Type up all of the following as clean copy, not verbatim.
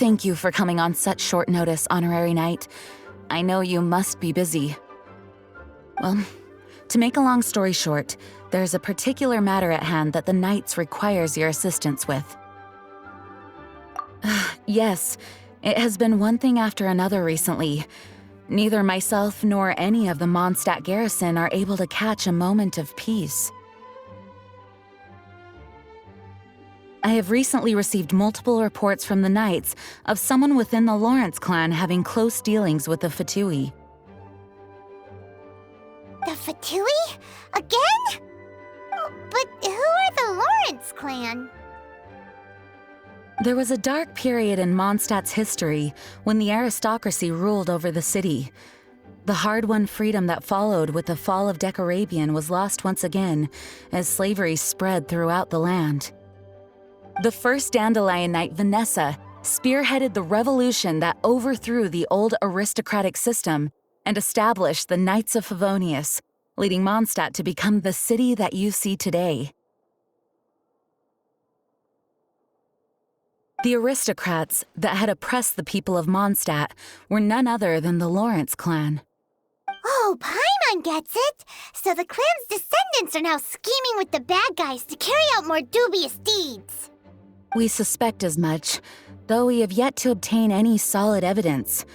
Thank you for coming on such short notice, Honorary Knight. I know you must be busy. Well, to make a long story short, there's a particular matter at hand that the Knights requires your assistance with. Yes, it has been one thing after another recently. Neither myself nor any of the Mondstadt garrison are able to catch a moment of peace. I have recently received multiple reports from the Knights of someone within the Lawrence clan having close dealings with the Fatui. The Fatui? Again? But who are the Lawrence clan? There was a dark period in Mondstadt's history when the aristocracy ruled over the city. The hard-won freedom that followed with the fall of Decarabian was lost once again as slavery spread throughout the land. The first Dandelion Knight, Vanessa, spearheaded the revolution that overthrew the old aristocratic system and established the Knights of Favonius, leading Mondstadt to become the city that you see today. The aristocrats that had oppressed the people of Mondstadt were none other than the Lawrence clan. Oh, Paimon gets it! So the clan's descendants are now scheming with the bad guys to carry out more dubious deeds. We suspect as much, though we have yet to obtain any solid evidence.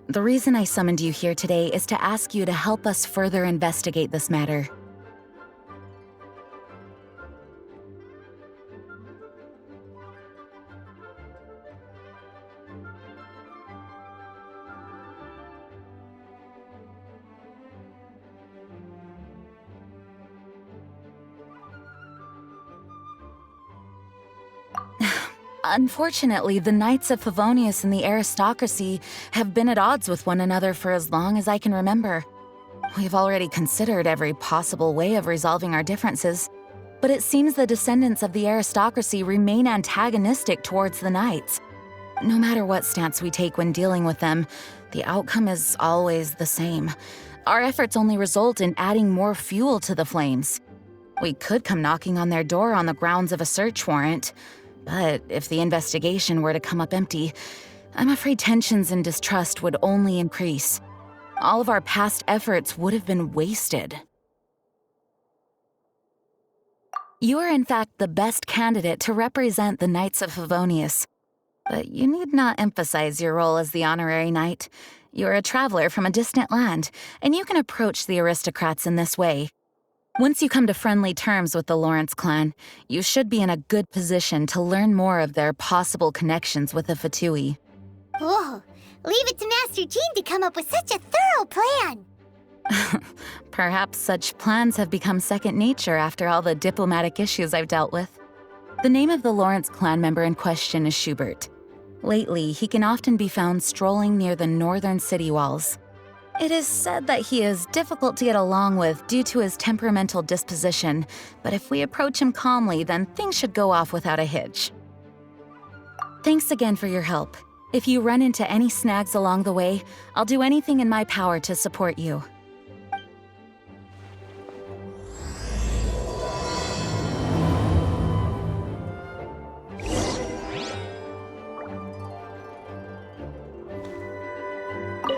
The reason I summoned you here today is to ask you to help us further investigate this matter. Unfortunately, the Knights of Favonius and the aristocracy have been at odds with one another for as long as I can remember. We've already considered every possible way of resolving our differences, but it seems the descendants of the aristocracy remain antagonistic towards the Knights. No matter what stance we take when dealing with them, the outcome is always the same. Our efforts only result in adding more fuel to the flames. We could come knocking on their door on the grounds of a search warrant, but if the investigation were to come up empty, I'm afraid tensions and distrust would only increase. All of our past efforts would have been wasted. You are in fact the best candidate to represent the Knights of Favonius. But you need not emphasize your role as the honorary knight. You're a traveler from a distant land, and you can approach the aristocrats in this way. Once you come to friendly terms with the Lawrence clan, you should be in a good position to learn more of their possible connections with the Fatui. Whoa, leave it to Master Jean to come up with such a thorough plan! Perhaps such plans have become second nature after all the diplomatic issues I've dealt with. The name of the Lawrence clan member in question is Schubert. Lately, he can often be found strolling near the northern city walls. It is said that he is difficult to get along with due to his temperamental disposition, but if we approach him calmly, then things should go off without a hitch. Thanks again for your help. If you run into any snags along the way, I'll do anything in my power to support you.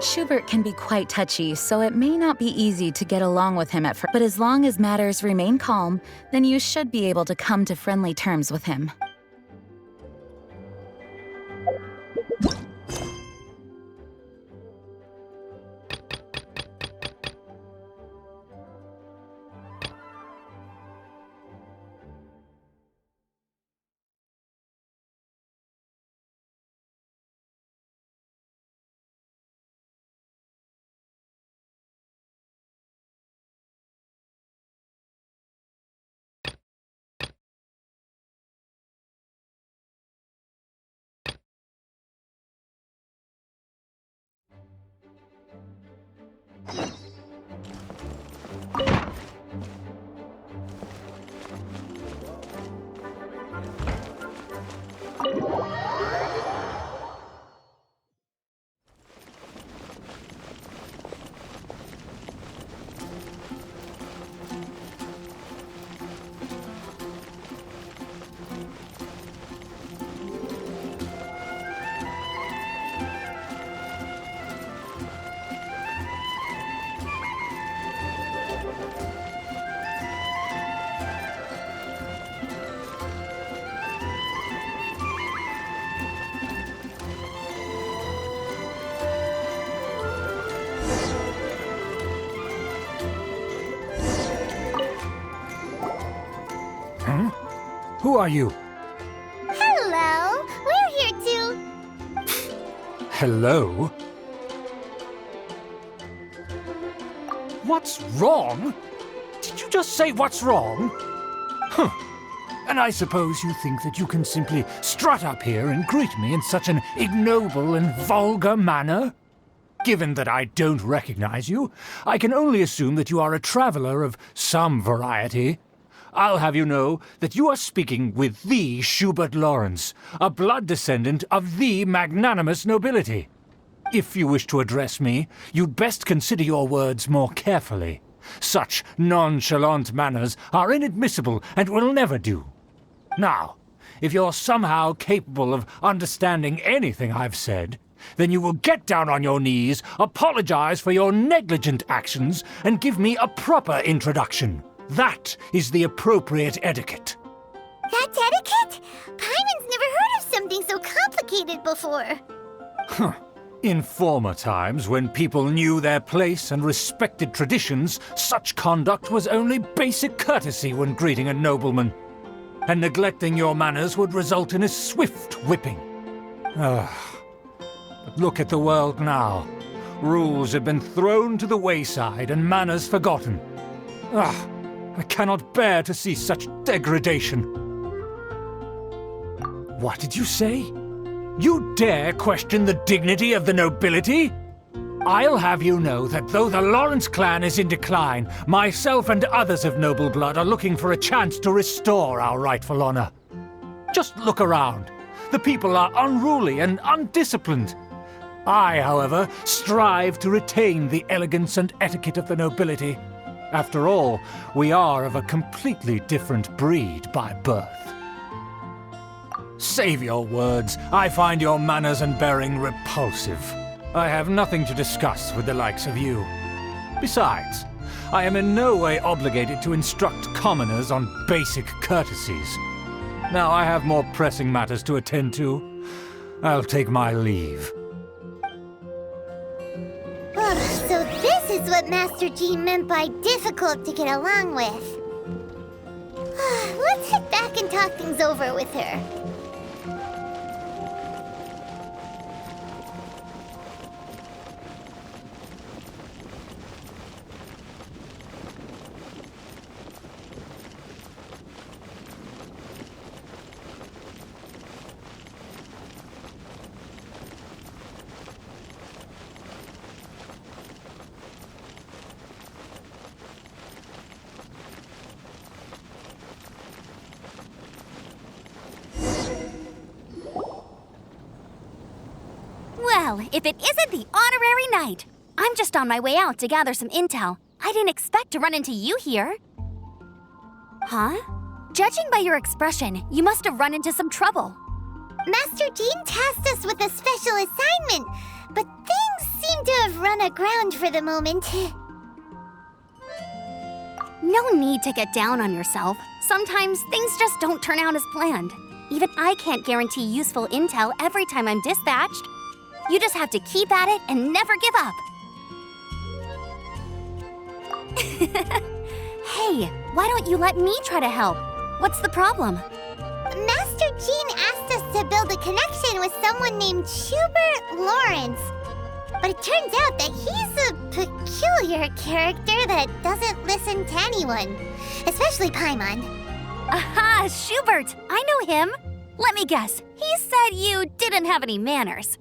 Schubert can be quite touchy, so it may not be easy to get along with him at first. But as long as matters remain calm, then you should be able to come to friendly terms with him. Huh? Who are you? Hello, we're here too. Hello? What's wrong? Did you just say what's wrong? Huh. And I suppose you think that you can simply strut up here and greet me in such an ignoble and vulgar manner? Given that I don't recognize you, I can only assume that you are a traveler of some variety. I'll have you know that you are speaking with the Schubert Lawrence, a blood descendant of the magnanimous nobility. If you wish to address me, you'd best consider your words more carefully. Such nonchalant manners are inadmissible and will never do. Now, if you're somehow capable of understanding anything I've said, then you will get down on your knees, apologize for your negligent actions, and give me a proper introduction. That is the appropriate etiquette. That's etiquette? Paimon's never heard of something so complicated before. Huh. In former times, when people knew their place and respected traditions, such conduct was only basic courtesy when greeting a nobleman. And neglecting your manners would result in a swift whipping. But look at the world now. Rules have been thrown to the wayside and manners forgotten. I cannot bear to see such degradation. What did you say? You dare question the dignity of the nobility? I'll have you know that though the Lawrence clan is in decline, myself and others of noble blood are looking for a chance to restore our rightful honor. Just look around. The people are unruly and undisciplined. I, however, strive to retain the elegance and etiquette of the nobility. After all, we are of a completely different breed by birth. Save your words. I find your manners and bearing repulsive. I have nothing to discuss with the likes of you. Besides, I am in no way obligated to instruct commoners on basic courtesies. Now I have more pressing matters to attend to. I'll take my leave. So this is what Master Jean meant by difficult to get along with. Let's head back and talk things over with her. Well, if it isn't the honorary knight! I'm just on my way out to gather some intel. I didn't expect to run into you here. Huh? Judging by your expression, you must have run into some trouble. Master Jean tasked us with a special assignment, but things seem to have run aground for the moment. No need to get down on yourself. Sometimes things just don't turn out as planned. Even I can't guarantee useful intel every time I'm dispatched. You just have to keep at it and never give up. Hey, why don't you let me try to help? What's the problem? Master Jean asked us to build a connection with someone named Schubert Lawrence. But it turns out that he's a peculiar character that doesn't listen to anyone, especially Paimon. Aha, Schubert! I know him. Let me guess, he said you didn't have any manners.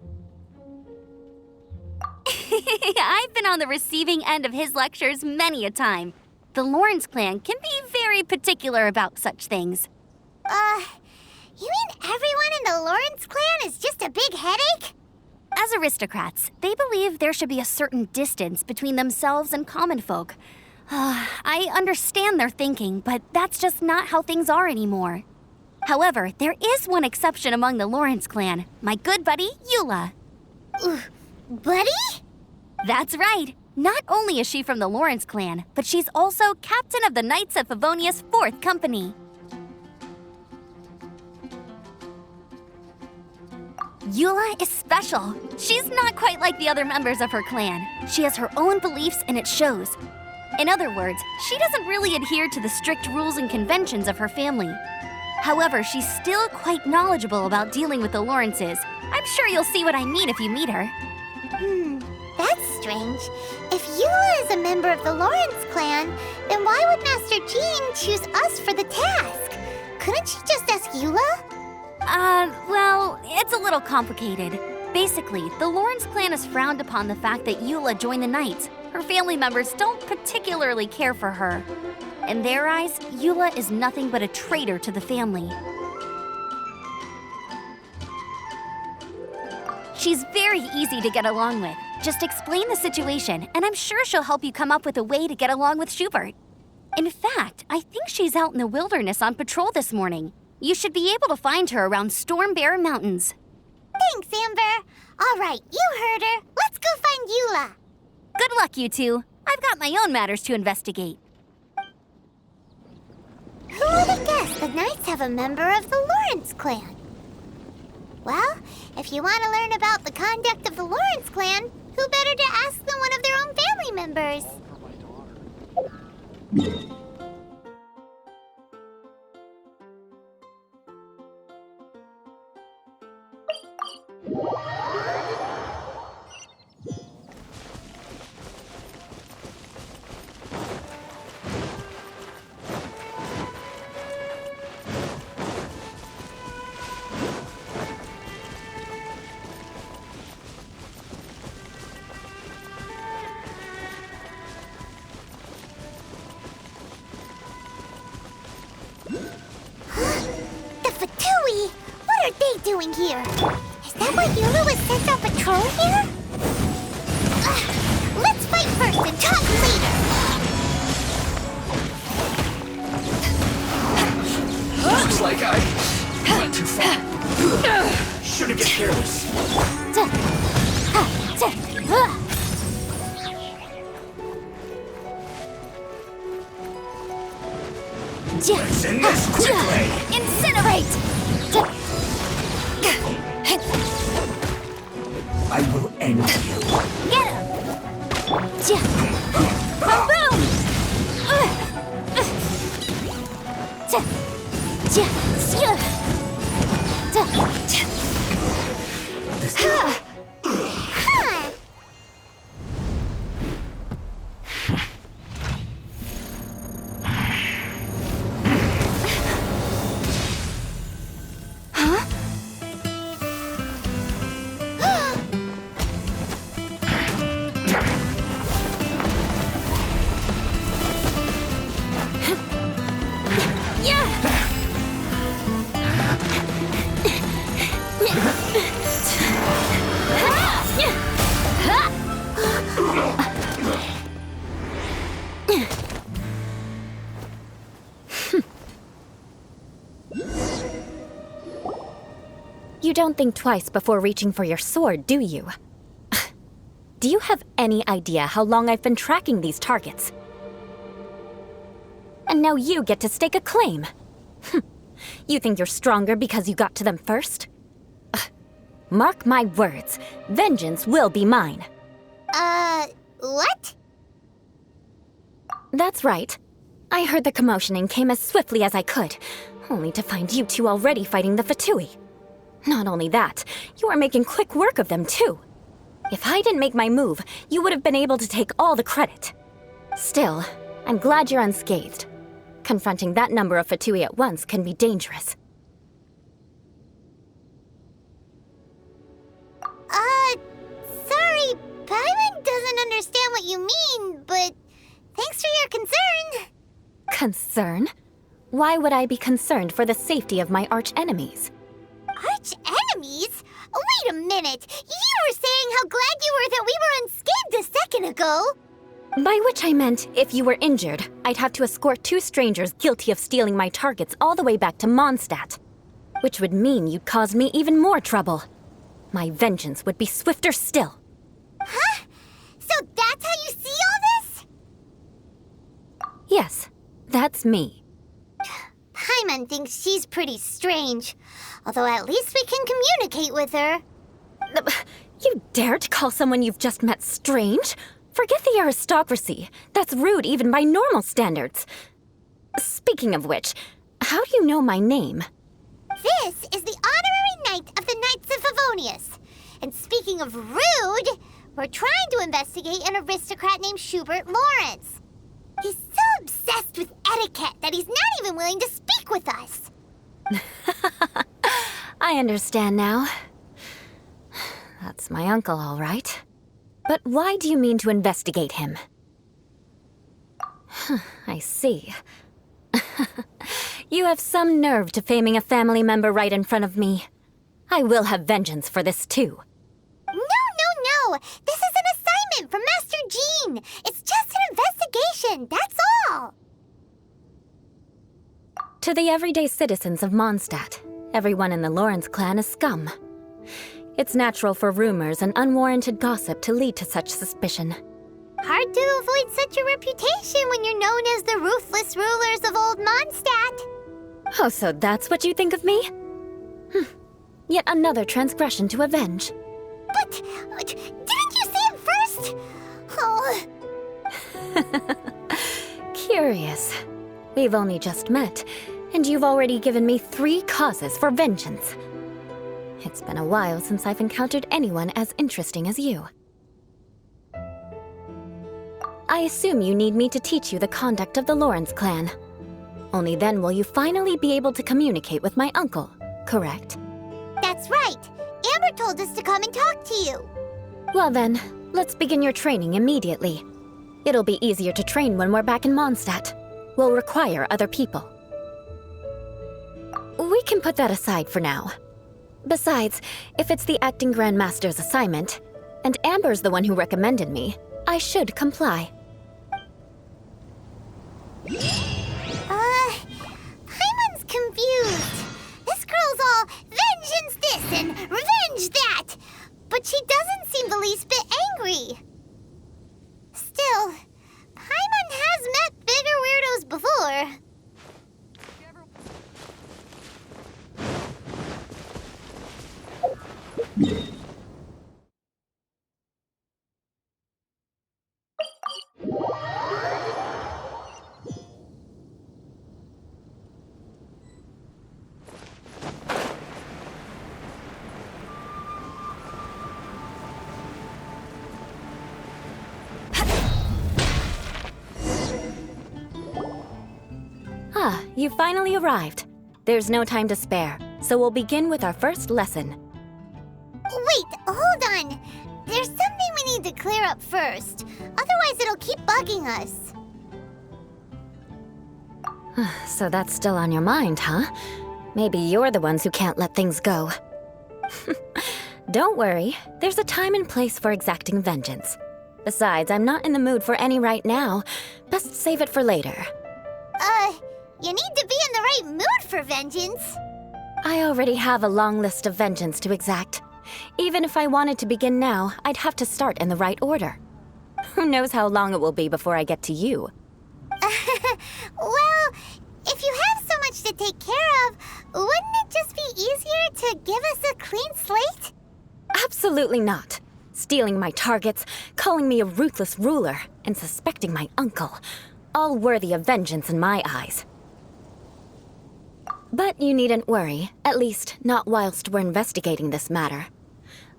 I've been on the receiving end of his lectures many a time. The Lawrence clan can be very particular about such things. You mean everyone in the Lawrence clan is just a big headache? As aristocrats, they believe there should be a certain distance between themselves and common folk. I understand their thinking, but that's just not how things are anymore. However, there is one exception among the Lawrence clan, my good buddy, Eula. Buddy? That's right. Not only is she from the Lawrence clan, but she's also captain of the Knights of Favonia's 4th Company. Eula is special. She's not quite like the other members of her clan. She has her own beliefs and it shows. In other words, she doesn't really adhere to the strict rules and conventions of her family. However, she's still quite knowledgeable about dealing with the Lawrences. I'm sure you'll see what I mean if you meet her. That's strange. If Eula is a member of the Lawrence clan, then why would Master Jean choose us for the task? Couldn't she just ask Eula? Well, it's a little complicated. Basically, the Lawrence clan has frowned upon the fact that Eula joined the Knights. Her family members don't particularly care for her. In their eyes, Eula is nothing but a traitor to the family. She's very easy to get along with. Just explain the situation, and I'm sure she'll help you come up with a way to get along with Schubert. In fact, I think she's out in the wilderness on patrol this morning. You should be able to find her around Storm Bear Mountains. Thanks, Amber. All right, you heard her. Let's go find Eula. Good luck, you two. I've got my own matters to investigate. Who would have guessed the Knights have a member of the Lawrence clan? Well, if you want to learn about the conduct of the Lawrence clan, who better to ask than one of their own family members? The Fatui! What are they doing here? Is that why Eula was sent on patrol here? Let's fight first and talk later! Looks like I went too far. Should have been careless. Let's end this quickly! Incinerate! I will end you. Get him! Boom! You don't think twice before reaching for your sword, do you? Do you have any idea how long I've been tracking these targets? And now you get to stake a claim. You think you're stronger because you got to them first? Mark my words, vengeance will be mine. What? That's right. I heard the commotion and came as swiftly as I could, only to find you two already fighting the Fatui. Not only that, you are making quick work of them too. If I didn't make my move, you would have been able to take all the credit. Still, I'm glad you're unscathed. Confronting that number of Fatui at once can be dangerous. Sorry, Paimon doesn't understand what you mean, but thanks for your concern. Concern? Why would I be concerned for the safety of my arch-enemies? Arch-enemies? Wait a minute! You were saying how glad you were that we were unscathed a second ago! By which I meant, if you were injured, I'd have to escort two strangers guilty of stealing my targets all the way back to Mondstadt. Which would mean you'd cause me even more trouble. My vengeance would be swifter still. Huh? So that's how you see all this? Yes, that's me. Paimon thinks she's pretty strange. Although at least we can communicate with her. You dare to call someone you've just met strange? Forget the aristocracy. That's rude even by normal standards. Speaking of which, how do you know my name? This is the honorary knight of the Knights of Favonius. And speaking of rude, we're trying to investigate an aristocrat named Schubert Lawrence. He's so obsessed with etiquette that he's not even willing to speak with us. I understand now. That's my uncle, all right. But why do you mean to investigate him? I see. You have some nerve to faming a family member right in front of me. I will have vengeance for this, too. No. This is an assignment from Master Jean. It's just an investigation, that's all. To the everyday citizens of Mondstadt, everyone in the Lawrence clan is scum. It's natural for rumors and unwarranted gossip to lead to such suspicion. Hard to avoid such a reputation when you're known as the ruthless rulers of Old Mondstadt. Oh, so that's what you think of me? Yet another transgression to avenge. But didn't you say it first? Oh. Curious. We've only just met, and you've already given me 3 causes for vengeance. It's been a while since I've encountered anyone as interesting as you. I assume you need me to teach you the conduct of the Lawrence clan. Only then will you finally be able to communicate with my uncle, correct? That's right. Amber told us to come and talk to you. Well then, let's begin your training immediately. It'll be easier to train when we're back in Mondstadt. We'll require other people. We can put that aside for now. Besides, if it's the acting Grandmaster's assignment, and Amber's the one who recommended me, I should comply. Paimon's confused. This girl's all vengeance this and revenge that. But she doesn't seem the least bit angry. Still, Paimon has met bigger weirdos before. Ah, you finally arrived. There's no time to spare, so we'll begin with our first lesson. Wait, hold on. There's something we need to clear up first. Otherwise, it'll keep bugging us. So that's still on your mind, huh? Maybe you're the ones who can't let things go. Don't worry, there's a time and place for exacting vengeance. Besides, I'm not in the mood for any right now. Best save it for later. You need to be in the right mood for vengeance. I already have a long list of vengeance to exact. Even if I wanted to begin now, I'd have to start in the right order. Who knows how long it will be before I get to you? Well, if you have so much to take care of, wouldn't it just be easier to give us a clean slate? Absolutely not. Stealing my targets, calling me a ruthless ruler, and suspecting my uncle. All worthy of vengeance in my eyes. But you needn't worry, at least not whilst we're investigating this matter.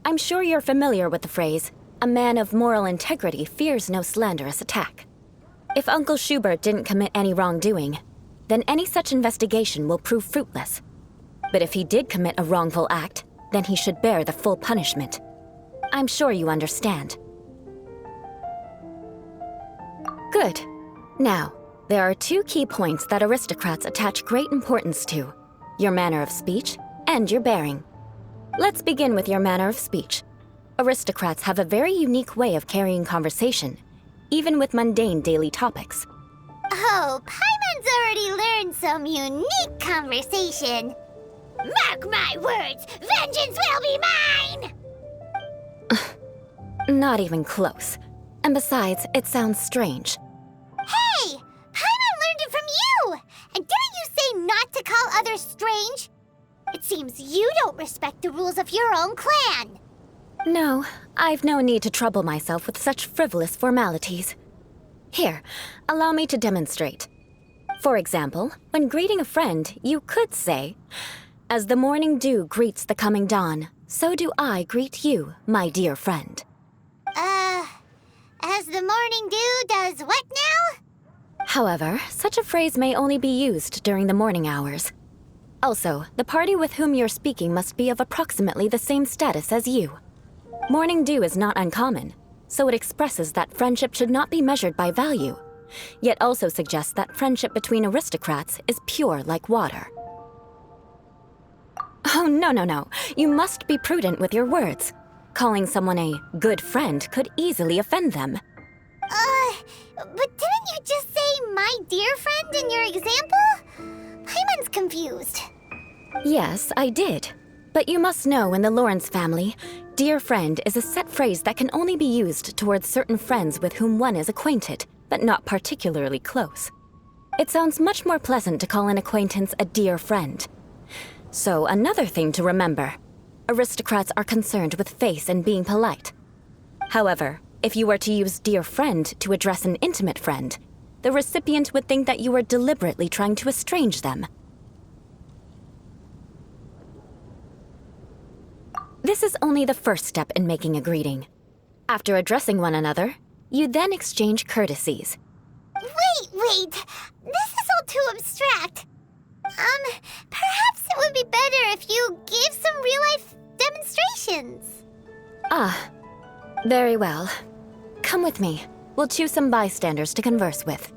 I'm sure you're familiar with the phrase, a man of moral integrity fears no slanderous attack. If Uncle Schubert didn't commit any wrongdoing, then any such investigation will prove fruitless. But if he did commit a wrongful act, then he should bear the full punishment. I'm sure you understand. Good. Now, there are 2 key points that aristocrats attach great importance to: your manner of speech and your bearing. Let's begin with your manner of speech. Aristocrats have a very unique way of carrying conversation, even with mundane daily topics. Oh, Paimon's already learned some unique conversation. Mark my words, vengeance will be mine! Not even close. And besides, it sounds strange. Hey! Paimon learned it from you! And didn't you say not to call others strange? It seems you don't respect the rules of your own clan. No, I've no need to trouble myself with such frivolous formalities. Here, allow me to demonstrate. For example, when greeting a friend, you could say, "As the morning dew greets the coming dawn, so do I greet you, my dear friend." As the morning dew does what now? However, such a phrase may only be used during the morning hours. Also, the party with whom you're speaking must be of approximately the same status as you. Morning dew is not uncommon, so it expresses that friendship should not be measured by value, yet also suggests that friendship between aristocrats is pure like water. Oh, no. You must be prudent with your words. Calling someone a good friend could easily offend them. But didn't you just say "my dear friend" in your example? Paimon's confused. Yes, I did. But you must know in the Lawrence family, dear friend is a set phrase that can only be used towards certain friends with whom one is acquainted, but not particularly close. It sounds much more pleasant to call an acquaintance a dear friend. So another thing to remember, aristocrats are concerned with face and being polite. However, if you were to use dear friend to address an intimate friend, the recipient would think that you were deliberately trying to estrange them. This is only the first step in making a greeting. After addressing one another, you then exchange courtesies. Wait. This is all too abstract. Perhaps it would be better if you gave some real-life demonstrations. Very well. Come with me. We'll choose some bystanders to converse with.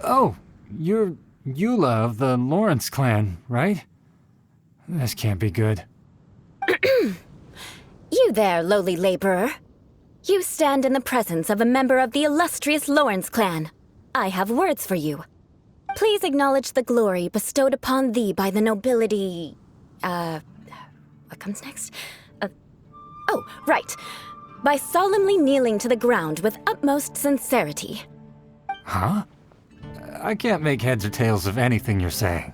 Oh, you're Eula of the Lawrence clan, right? This can't be good. You there, lowly laborer. You stand in the presence of a member of the illustrious Lawrence clan. I have words for you. Please acknowledge the glory bestowed upon thee by the nobility... What comes next? Oh, right. By solemnly kneeling to the ground with utmost sincerity. Huh? I can't make heads or tails of anything you're saying.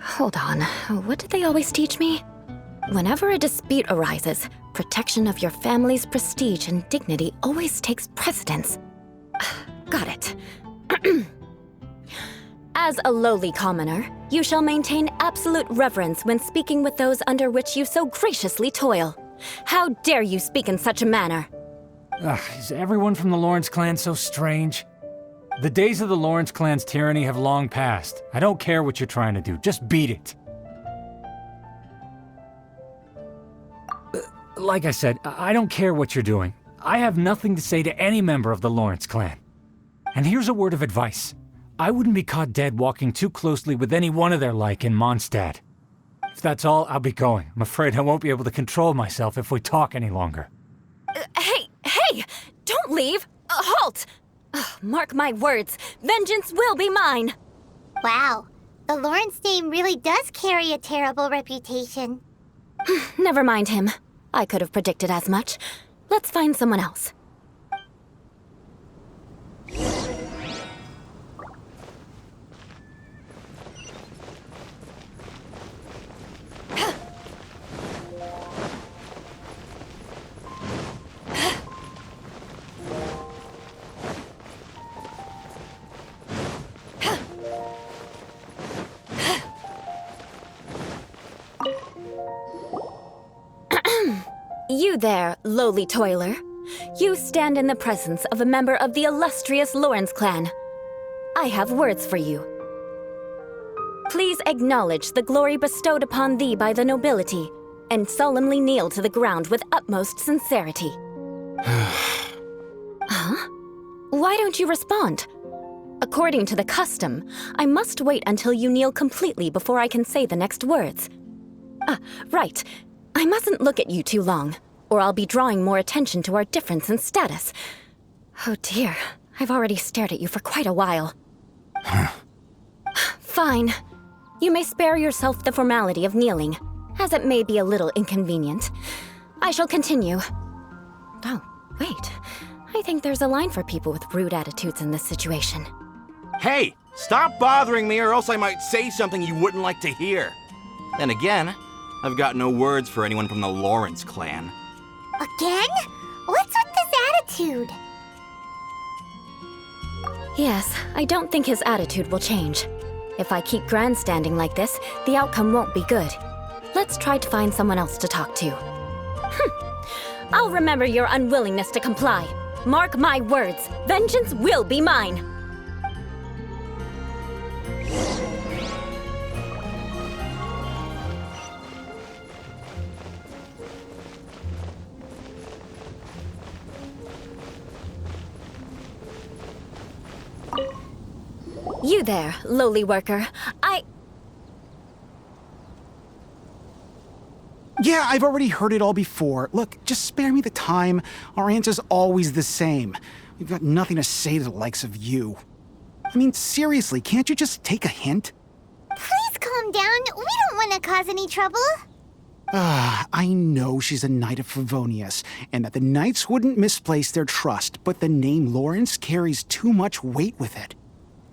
Hold on. What did they always teach me? Whenever a dispute arises, protection of your family's prestige and dignity always takes precedence. Got it. As a lowly commoner, you shall maintain absolute reverence when speaking with those under which you so graciously toil. How dare you speak in such a manner? Is everyone from the Lawrence clan so strange? The days of the Lawrence clan's tyranny have long passed. I don't care what you're trying to do, just beat it. Like I said, I don't care what you're doing. I have nothing to say to any member of the Lawrence clan. And here's a word of advice. I wouldn't be caught dead walking too closely with any one of their like in Mondstadt. If that's all, I'll be going. I'm afraid I won't be able to control myself if we talk any longer. Hey! Don't leave! Halt! Mark my words, vengeance will be mine! Wow, the Lawrence name really does carry a terrible reputation. Never mind him. I could have predicted as much. Let's find someone else. You there, lowly toiler. You stand in the presence of a member of the illustrious Lawrence clan. I have words for you. Please acknowledge the glory bestowed upon thee by the nobility, and solemnly kneel to the ground with utmost sincerity. Huh? Why don't you respond? According to the custom, I must wait until you kneel completely before I can say the next words. Right. I mustn't look at you too long, or I'll be drawing more attention to our difference in status. Oh dear, I've already stared at you for quite a while. Fine. You may spare yourself the formality of kneeling, as it may be a little inconvenient. I shall continue. Oh, wait. I think there's a line for people with rude attitudes in this situation. Hey, stop bothering me or else I might say something you wouldn't like to hear. Then again, I've got no words for anyone from the Lawrence clan. Again? What's with this attitude? Yes, I don't think his attitude will change. If I keep grandstanding like this, the outcome won't be good. Let's try to find someone else to talk to. I'll remember your unwillingness to comply. Mark my words, vengeance will be mine. You there, lowly worker. Yeah, I've already heard it all before. Look, just spare me the time. Our answer's always the same. We've got nothing to say to the likes of you. I mean, seriously, can't you just take a hint? Please calm down. We don't want to cause any trouble. I know she's a Knight of Favonius, and that the Knights wouldn't misplace their trust, but the name Lawrence carries too much weight with it.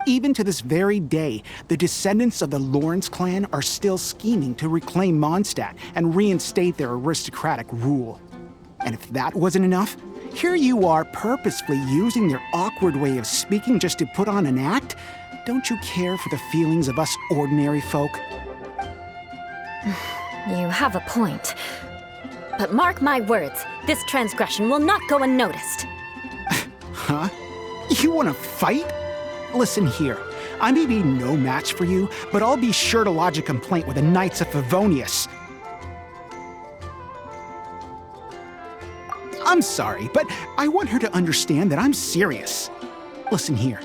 Even to this very day, the descendants of the Lawrence clan are still scheming to reclaim Mondstadt and reinstate their aristocratic rule. And if that wasn't enough, here you are purposefully using their awkward way of speaking just to put on an act? Don't you care for the feelings of us ordinary folk? You have a point. But mark my words, this transgression will not go unnoticed. Huh? You want to fight? Listen here, I may be no match for you, but I'll be sure to lodge a complaint with the Knights of Favonius. I'm sorry, but I want her to understand that I'm serious. Listen here,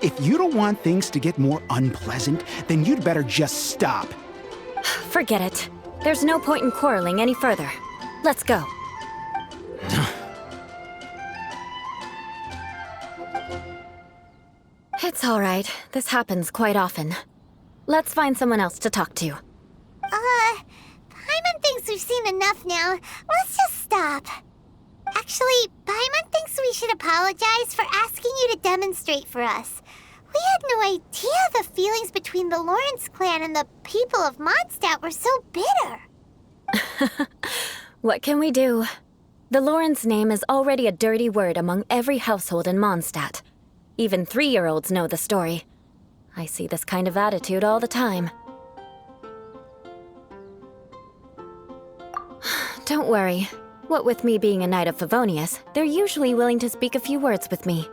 if you don't want things to get more unpleasant, then you'd better just stop. Forget it. There's no point in quarreling any further. Let's go. It's all right. This happens quite often. Let's find someone else to talk to. Paimon thinks we've seen enough now. Let's just stop. Actually, Paimon thinks we should apologize for asking you to demonstrate for us. We had no idea the feelings between the Lawrence clan and the people of Mondstadt were so bitter. What can we do? The Lawrence name is already a dirty word among every household in Mondstadt. Even 3-year-olds know the story. I see this kind of attitude all the time. Don't worry. What with me being a Knight of Favonius, they're usually willing to speak a few words with me.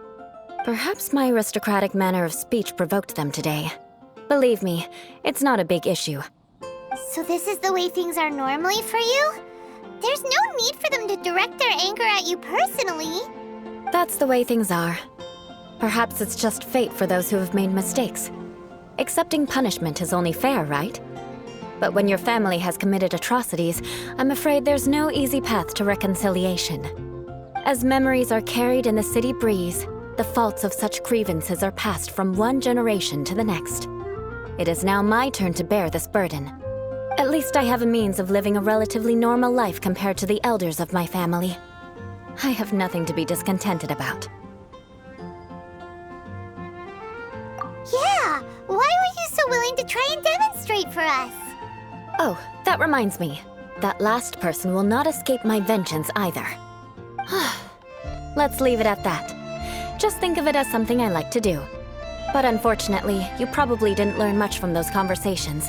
Perhaps my aristocratic manner of speech provoked them today. Believe me, it's not a big issue. So this is the way things are normally for you? There's no need for them to direct their anger at you personally. That's the way things are. Perhaps it's just fate for those who have made mistakes. Accepting punishment is only fair, right? But when your family has committed atrocities, I'm afraid there's no easy path to reconciliation. As memories are carried in the city breeze, the faults of such grievances are passed from one generation to the next. It is now my turn to bear this burden. At least I have a means of living a relatively normal life compared to the elders of my family. I have nothing to be discontented about. Yeah, why were you so willing to try and demonstrate for us? Oh, that reminds me. That last person will not escape my vengeance either. Let's leave it at that. Just think of it as something I like to do. But unfortunately, you probably didn't learn much from those conversations.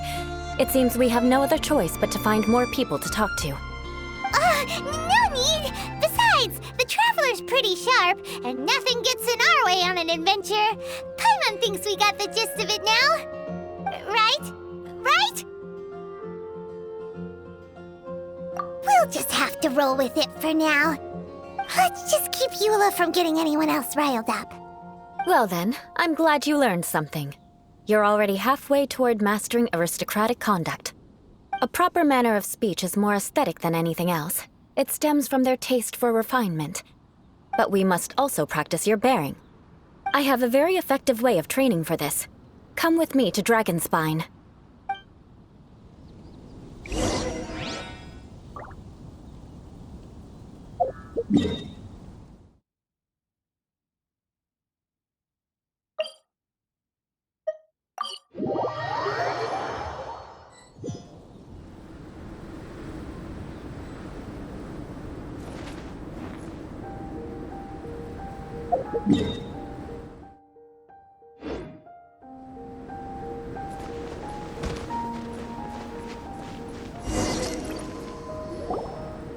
It seems we have no other choice but to find more people to talk to. No need! Besides, the Traveler's pretty sharp, and nothing gets in our way on an adventure. Paimon thinks we got the gist of it now. Right? right? We'll just have to roll with it for now. Let's just keep Eula from getting anyone else riled up. Well then, I'm glad you learned something. You're already halfway toward mastering aristocratic conduct. A proper manner of speech is more aesthetic than anything else. It stems from their taste for refinement. But we must also practice your bearing. I have a very effective way of training for this. Come with me to Dragonspine.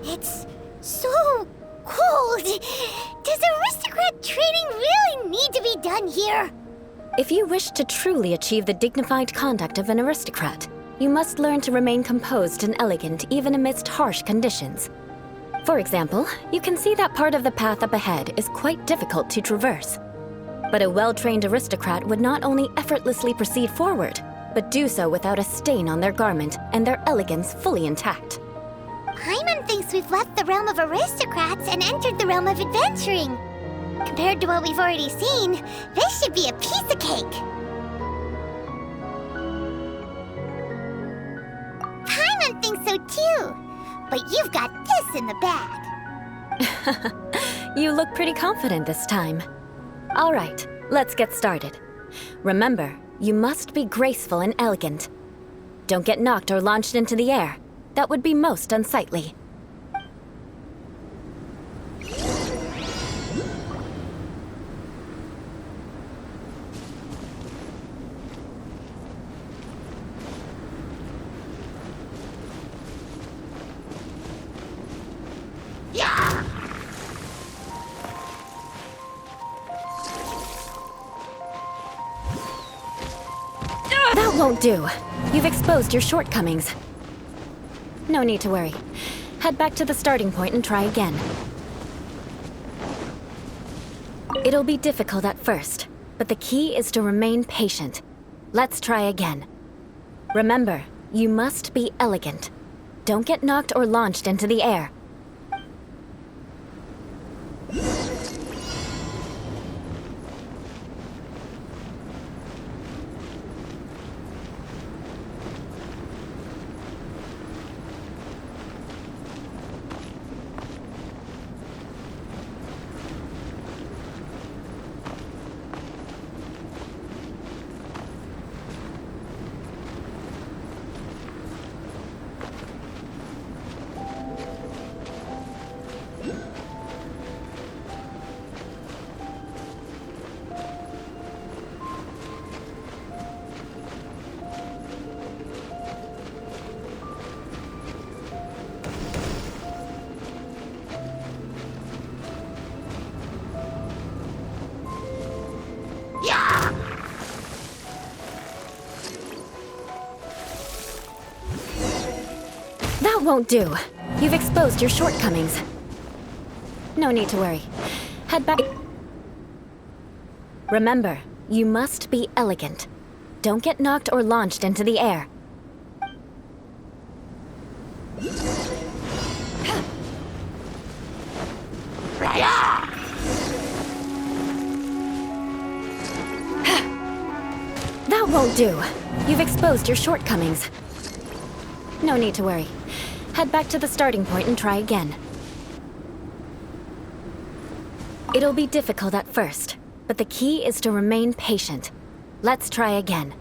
It's so cold. Does aristocrat training really need to be done here? If you wish to truly achieve the dignified conduct of an aristocrat, you must learn to remain composed and elegant even amidst harsh conditions. For example, you can see that part of the path up ahead is quite difficult to traverse. But a well-trained aristocrat would not only effortlessly proceed forward, but do so without a stain on their garment and their elegance fully intact. Paimon thinks we've left the realm of aristocrats and entered the realm of adventuring. Compared to what we've already seen, this should be a piece of cake. Paimon thinks so too, but you've got this in the bag. You look pretty confident this time. All right, let's get started. Remember, you must be graceful and elegant. Don't get knocked or launched into the air. That would be most unsightly. That won't do. You've exposed your shortcomings. No need to worry. Head back to the starting point and try again. It'll be difficult at first, but the key is to remain patient. Let's try again. Remember, you must be elegant. Don't get knocked or launched into the air. That won't do. You've exposed your shortcomings. No need to worry. Head back. Remember, you must be elegant. Don't get knocked or launched into the air. That won't do. You've exposed your shortcomings. No need to worry. Head back to the starting point and try again. It'll be difficult at first, but the key is to remain patient. Let's try again.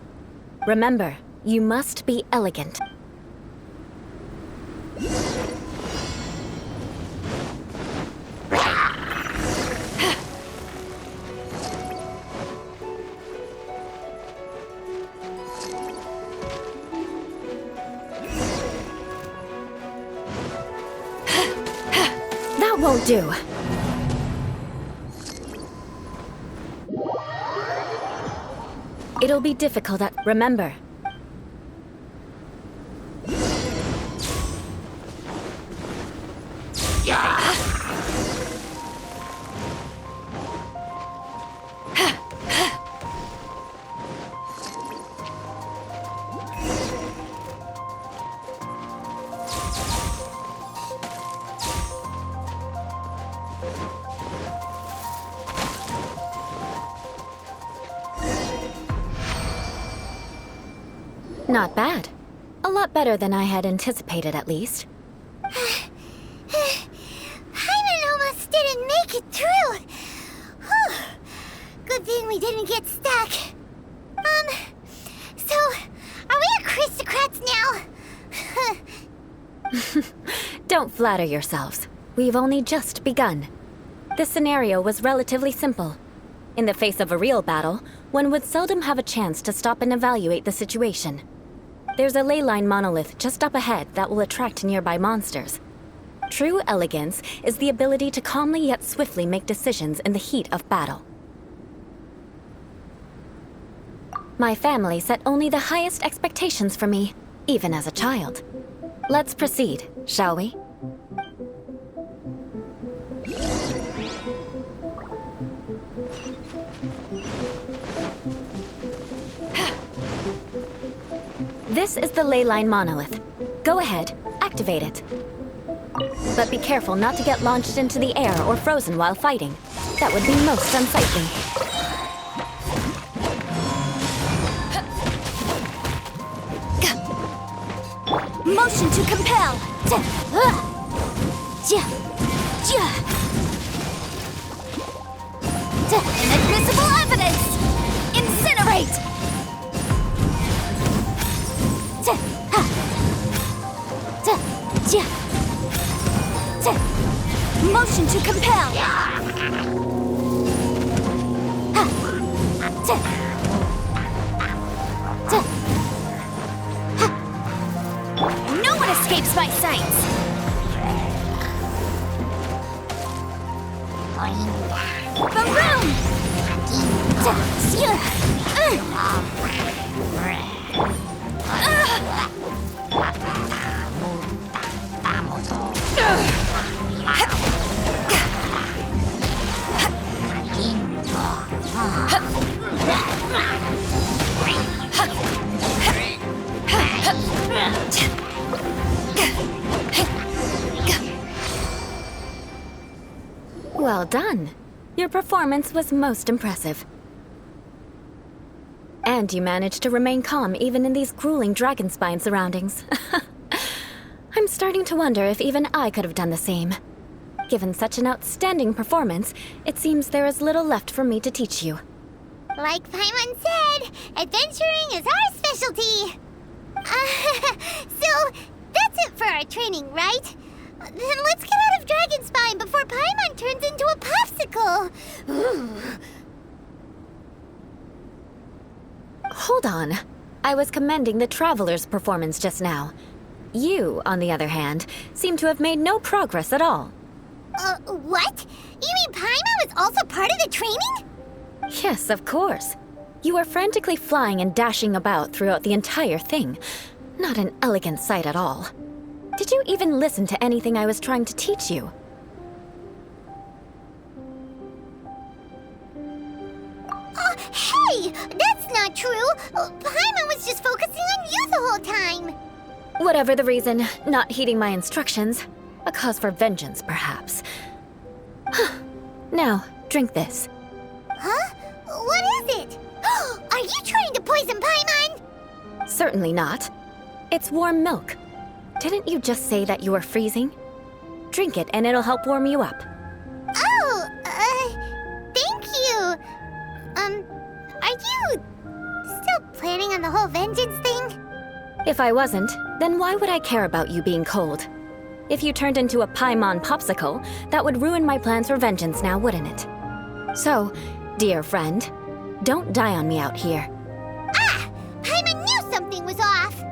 Remember, you must be elegant. That won't do. It'll be difficult at... Remember, Not bad. A lot better than I had anticipated, at least. Paimon almost didn't make it through. Whew. Good thing we didn't get stuck. So, are we aristocrats now? Don't flatter yourselves. We've only just begun. This scenario was relatively simple. In the face of a real battle, one would seldom have a chance to stop and evaluate the situation. There's a ley line monolith just up ahead that will attract nearby monsters. True elegance is the ability to calmly yet swiftly make decisions in the heat of battle. My family set only the highest expectations for me, even as a child. Let's proceed, shall we? This is the ley line monolith. Go ahead, activate it. But be careful not to get launched into the air or frozen while fighting. That would be most unsightly. Motion to compel! Inadmissible evidence! Incinerate! Motion to compel! No one escapes my sights! Baroom! Well done. Your performance was most impressive. And you managed to remain calm even in these grueling dragon spine surroundings. I'm starting to wonder if even I could have done the same. Given such an outstanding performance, it seems there is little left for me to teach you. Like Paimon said, adventuring is our specialty. So, that's it for our training, right? Then let's get out of Dragonspine before Paimon turns into a popsicle. Hold on. I was commending the Traveler's performance just now. You, on the other hand, seem to have made no progress at all. What? You mean Paimon was also part of the training? Yes, of course. You were frantically flying and dashing about throughout the entire thing. Not an elegant sight at all. Did you even listen to anything I was trying to teach you? Hey! That's not true! Paimon was just focusing on you the whole time! Whatever the reason, not heeding my instructions. A cause for vengeance, perhaps. Now, drink this. Huh? What is it? Are you trying to poison Paimon? Certainly not. It's warm milk. Didn't you just say that you were freezing? Drink it and it'll help warm you up. Oh, thank you. Are you still planning on the whole vengeance thing? If I wasn't, then why would I care about you being cold? If you turned into a Paimon popsicle, that would ruin my plans for vengeance now, wouldn't it? So, dear friend, don't die on me out here. Ah! Paimon knew something was off!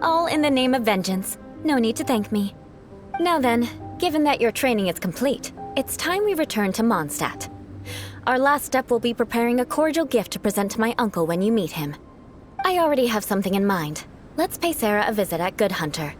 All in the name of vengeance. No need to thank me. Now then, given that your training is complete, it's time we return to Mondstadt. Our last step will be preparing a cordial gift to present to my uncle when you meet him. I already have something in mind. Let's pay Sarah a visit at Good Hunter.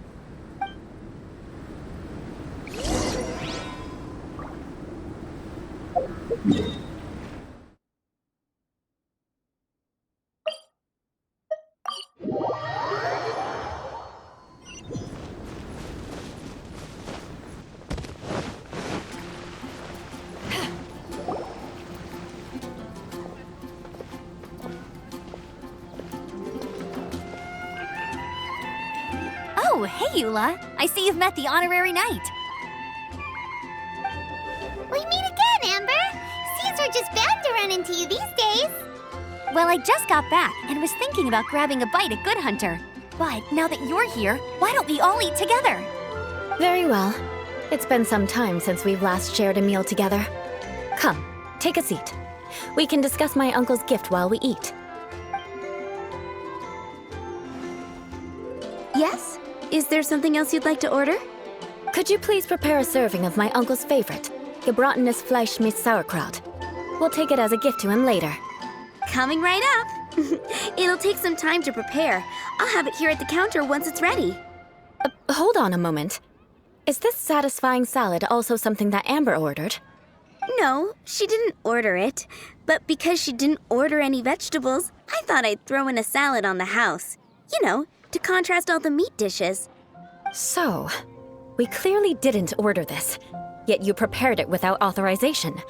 Oh, hey, Eula. I see you've met the honorary knight. We meet again, Amber. Seems we're just bound to run into you these days. Well, I just got back and was thinking about grabbing a bite at Good Hunter. But now that you're here, why don't we all eat together? Very well. It's been some time since we've last shared a meal together. Come, take a seat. We can discuss my uncle's gift while we eat. Yes? Is there something else you'd like to order? Could you please prepare a serving of my uncle's favorite, gebratenes Fleisch mit Sauerkraut? We'll take it as a gift to him later. Coming right up. It'll take some time to prepare. I'll have it here at the counter once it's ready. Hold on a moment. Is this satisfying salad also something that Amber ordered? No, she didn't order it. But because she didn't order any vegetables, I thought I'd throw in a salad on the house. You know, to contrast all the meat dishes. So, we clearly didn't order this, yet you prepared it without authorization.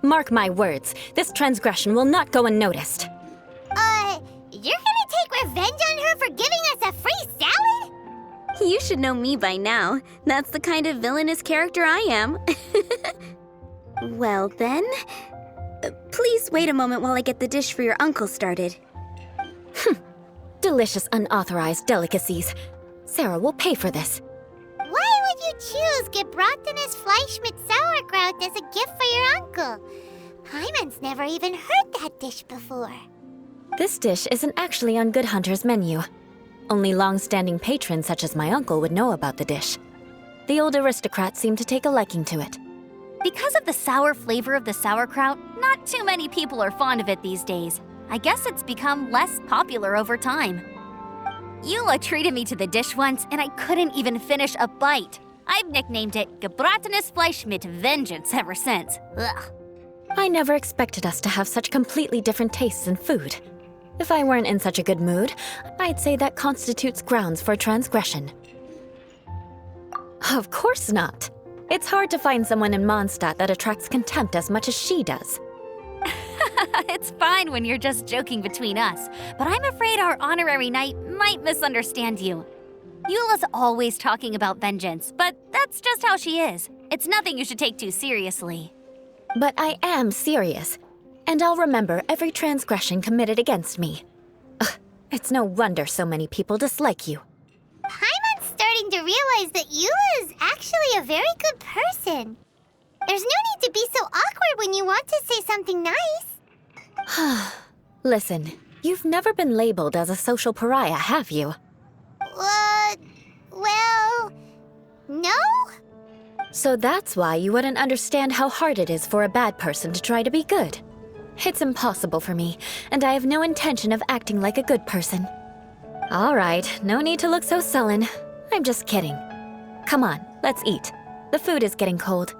Mark my words, this transgression will not go unnoticed. You're gonna take revenge on her for giving us a free salad? You should know me by now. That's the kind of villainous character I am. Well then, please wait a moment while I get the dish for your uncle started. Delicious unauthorized delicacies. Sarah will pay for this. Why would you choose gebratenes Fleisch mit Sauerkraut as a gift for your uncle? Hyman's never even heard that dish before. This dish isn't actually on Good Hunter's menu. Only long-standing patrons such as my uncle would know about the dish. The old aristocrats seem to take a liking to it. Because of the sour flavor of the sauerkraut, not too many people are fond of it these days. I guess it's become less popular over time. Eula treated me to the dish once, and I couldn't even finish a bite. I've nicknamed it gebratenes Fleisch mit Vengeance ever since. Ugh. I never expected us to have such completely different tastes in food. If I weren't in such a good mood, I'd say that constitutes grounds for transgression. Of course not. It's hard to find someone in Mondstadt that attracts contempt as much as she does. It's fine when you're just joking between us, but I'm afraid our honorary knight might misunderstand you. Eula's always talking about vengeance, but that's just how she is. It's nothing you should take too seriously. But I am serious, and I'll remember every transgression committed against me. Ugh, it's no wonder so many people dislike you. Hyman's starting to realize that Eula is actually a very good person. There's no need to be so awkward when you want to say something nice. Listen, you've never been labeled as a social pariah, have you? Well, no? So that's why you wouldn't understand how hard it is for a bad person to try to be good. It's impossible for me, and I have no intention of acting like a good person. All right, no need to look so sullen. I'm just kidding. Come on, let's eat. The food is getting cold.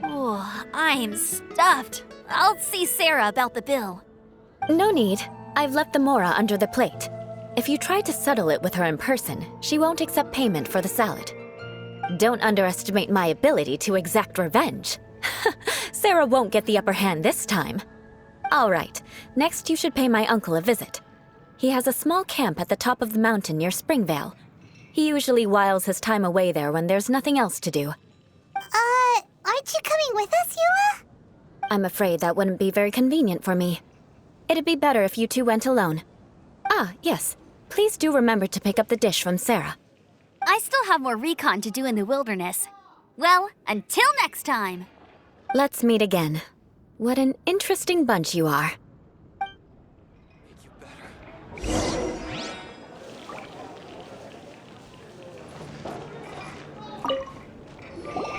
Oh, I'm stuffed. I'll see Sarah about the bill. No need. I've left the mora under the plate. If you try to settle it with her in person, she won't accept payment for the salad. Don't underestimate my ability to exact revenge. Sarah won't get the upper hand this time. All right, next you should pay my uncle a visit. He has a small camp at the top of the mountain near Springvale. He usually whiles his time away there when there's nothing else to do. Aren't you coming with us, Eula? I'm afraid that wouldn't be very convenient for me. It'd be better if you two went alone. Ah, yes. Please do remember to pick up the dish from Sarah. I still have more recon to do in the wilderness. Well, until next time. Let's meet again. What an interesting bunch you are.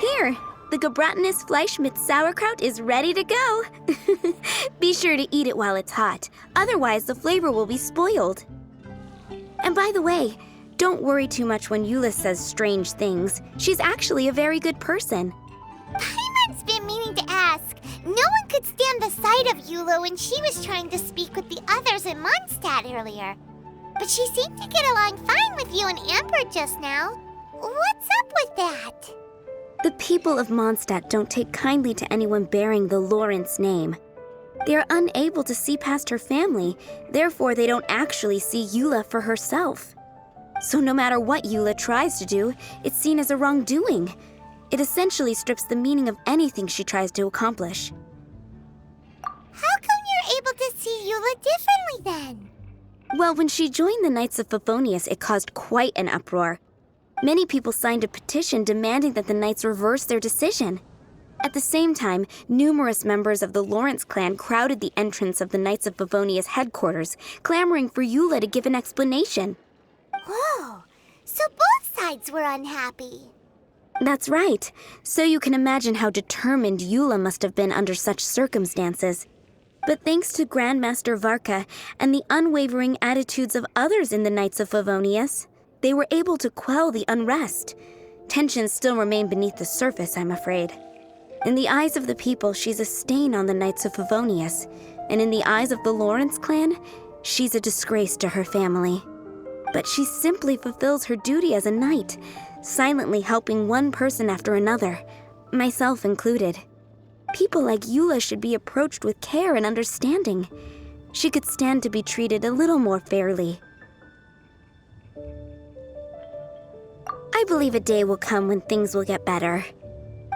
Here, the gebratenes Fleisch mit Sauerkraut is ready to go. Be sure to eat it while it's hot, otherwise the flavor will be spoiled. And by the way, don't worry too much when Eula says strange things. She's actually a very good person. Hyman's been meaning to ask. No one could stand the sight of Eula when she was trying to speak with the others in Mondstadt earlier. But she seemed to get along fine with you and Amber just now. What's up with that? The people of Mondstadt don't take kindly to anyone bearing the Lawrence name. They are unable to see past her family, therefore they don't actually see Eula for herself. So no matter what Eula tries to do, it's seen as a wrongdoing. It essentially strips the meaning of anything she tries to accomplish. How come you're able to see Eula differently then? Well, when she joined the Knights of Favonius, it caused quite an uproar. Many people signed a petition demanding that the Knights reverse their decision. At the same time, numerous members of the Lawrence clan crowded the entrance of the Knights of Favonius headquarters, clamoring for Eula to give an explanation. Whoa, so both sides were unhappy. That's right. So you can imagine how determined Eula must have been under such circumstances. But thanks to Grandmaster Varka and the unwavering attitudes of others in the Knights of Favonius, they were able to quell the unrest. Tensions still remain beneath the surface, I'm afraid. In the eyes of the people, she's a stain on the Knights of Favonius, and in the eyes of the Lawrence clan, she's a disgrace to her family. But she simply fulfills her duty as a knight, silently helping one person after another, myself included. People like Eula should be approached with care and understanding. She could stand to be treated a little more fairly. I believe a day will come when things will get better.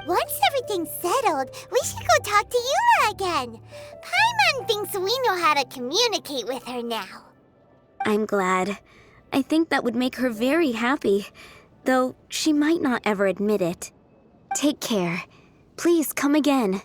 Once everything's settled, we should go talk to Eula again. Paimon thinks we know how to communicate with her now. I'm glad. I think that would make her very happy, though she might not ever admit it. Take care. Please come again.